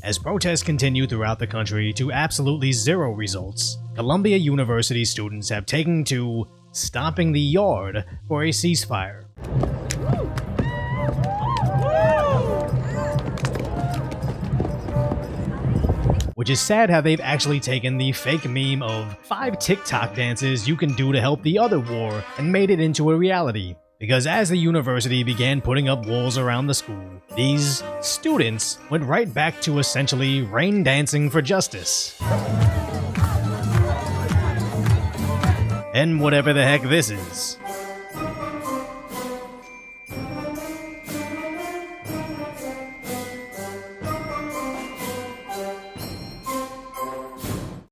As protests continue throughout the country to absolutely zero results, Columbia University students have taken to stomping the yard for a ceasefire. Which is sad how they've actually taken the fake meme of 5 TikTok dances you can do to help the other war and made it into a reality. Because as the university began putting up walls around the school, these students went right back to essentially rain dancing for justice. And whatever the heck this is.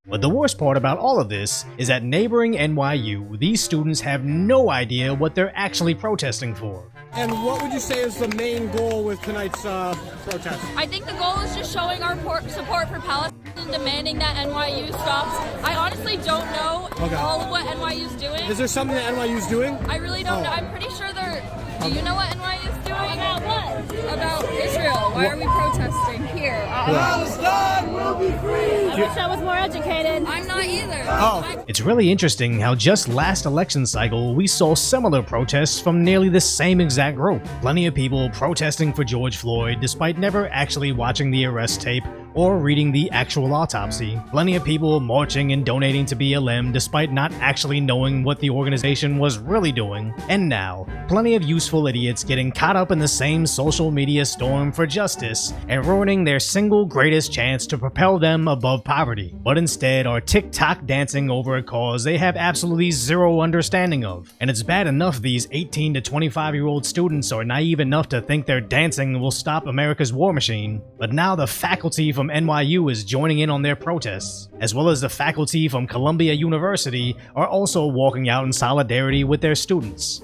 But the worst part about all of this is that neighboring NYU, these students have no idea what they're actually protesting for. And what would you say is the main goal with tonight's protest? I think the goal is just showing our support for Palestine and demanding that NYU stops. I honestly don't know all of what NYU's doing. Is there something that NYU's doing? I really don't know. I'm pretty sure they're... Do you know what NYU's doing? About what? About Israel. Why are we protesting here? Palestine will be free! I wish I was more educated. I'm not either. It's really interesting how just last election cycle we saw similar protests from nearly the same exact group. Plenty of people protesting for George Floyd despite never actually watching the arrest tape or reading the actual autopsy. Plenty of people marching and donating to BLM despite not actually knowing what the organization was really doing. And now, plenty of useful idiots getting caught up in the same social media storm for justice and ruining their single greatest chance to propel them above poverty, but instead are TikTok dancing over a cause they have absolutely zero understanding of. And it's bad enough these 18 to 25-year-old students are naive enough to think their dancing will stop America's war machine, but now the faculty from NYU is joining in on their protests, as well as the faculty from Columbia University are also walking out in solidarity with their students.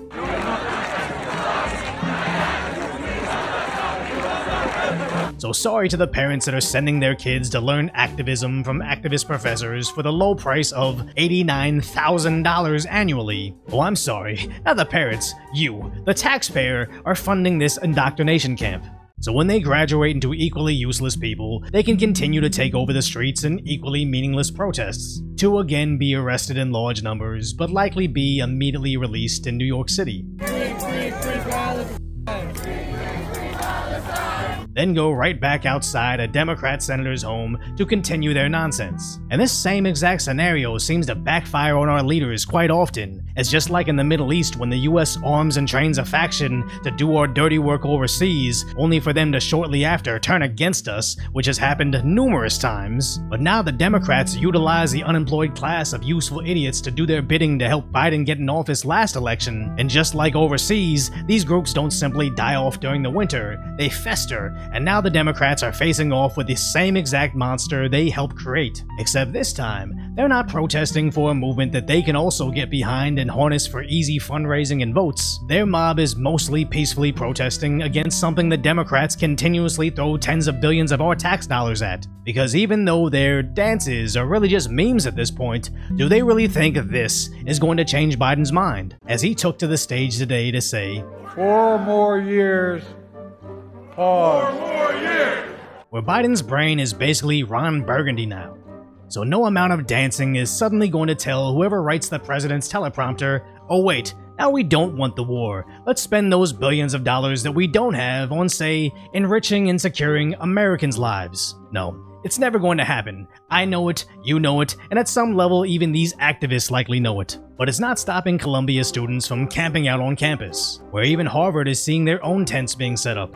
So sorry to the parents that are sending their kids to learn activism from activist professors for the low price of $89,000 annually. Oh, I'm sorry, not the parents, you, the taxpayer, are funding this indoctrination camp. So when they graduate into equally useless people, they can continue to take over the streets in equally meaningless protests, to again be arrested in large numbers, but likely be immediately released in New York City. Then go right back outside a Democrat senator's home to continue their nonsense. And this same exact scenario seems to backfire on our leaders quite often, as just like in the Middle East when the US arms and trains a faction to do our dirty work overseas, only for them to shortly after turn against us, which has happened numerous times. But now the Democrats utilize the unemployed class of useful idiots to do their bidding to help Biden get in office last election, and just like overseas, these groups don't simply die off during the winter, they fester, and now the Democrats are facing off with the same exact monster they helped create. Except this time, they're not protesting for a movement that they can also get behind and harness for easy fundraising and votes. Their mob is mostly peacefully protesting against something the Democrats continuously throw tens of billions of our tax dollars at. Because even though their dances are really just memes at this point, do they really think this is going to change Biden's mind? As he took to the stage today to say, 4 more years. Pause. 4 more years! Where Biden's brain is basically Ron Burgundy now. So no amount of dancing is suddenly going to tell whoever writes the president's teleprompter, oh wait, now we don't want the war. Let's spend those billions of dollars that we don't have on, say, enriching and securing Americans' lives. No, it's never going to happen. I know it, you know it, and at some level even these activists likely know it. But it's not stopping Columbia students from camping out on campus, where even Harvard is seeing their own tents being set up.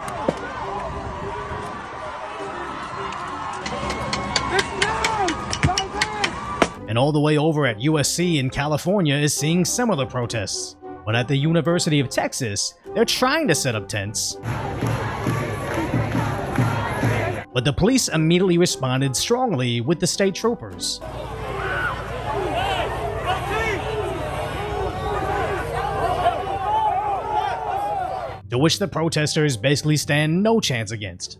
And all the way over at USC in California is seeing similar protests. But at the University of Texas, they're trying to set up tents. But the police immediately responded strongly with the state troopers. To which the protesters basically stand no chance against.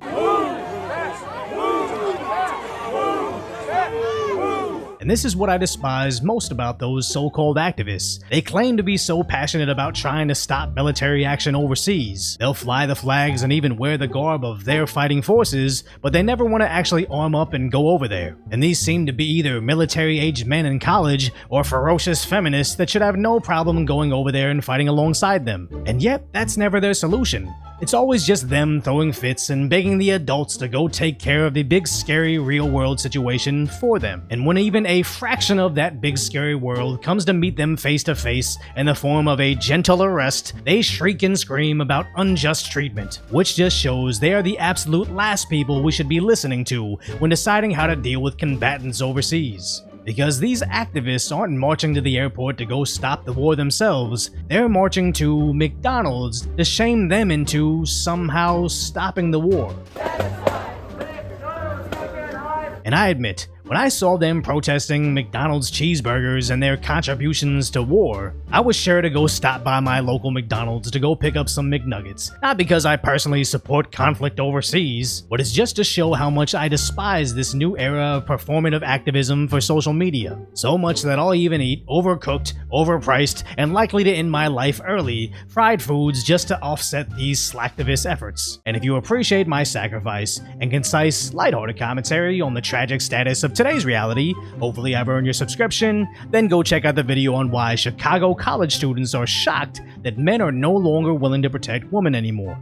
And this is what I despise most about those so-called activists. They claim to be so passionate about trying to stop military action overseas. They'll fly the flags and even wear the garb of their fighting forces, but they never want to actually arm up and go over there. And these seem to be either military-aged men in college or ferocious feminists that should have no problem going over there and fighting alongside them. And yet, that's never their solution. It's always just them throwing fits and begging the adults to go take care of the big scary real world situation for them. And when even a fraction of that big scary world comes to meet them face to face in the form of a gentle arrest, they shriek and scream about unjust treatment, which just shows they are the absolute last people we should be listening to when deciding how to deal with combatants overseas. Because these activists aren't marching to the airport to go stop the war themselves, they're marching to McDonald's to shame them into somehow stopping the war. And I admit, when I saw them protesting McDonald's cheeseburgers and their contributions to war, I was sure to go stop by my local McDonald's to go pick up some McNuggets. Not because I personally support conflict overseas, but it's just to show how much I despise this new era of performative activism for social media. So much that I'll even eat overcooked, overpriced, and likely to end my life early fried foods just to offset these slacktivist efforts. And if you appreciate my sacrifice and concise, lighthearted commentary on the tragic status of today's reality, hopefully I've earned your subscription, then go check out the video on why Chicago college students are shocked that men are no longer willing to protect women anymore.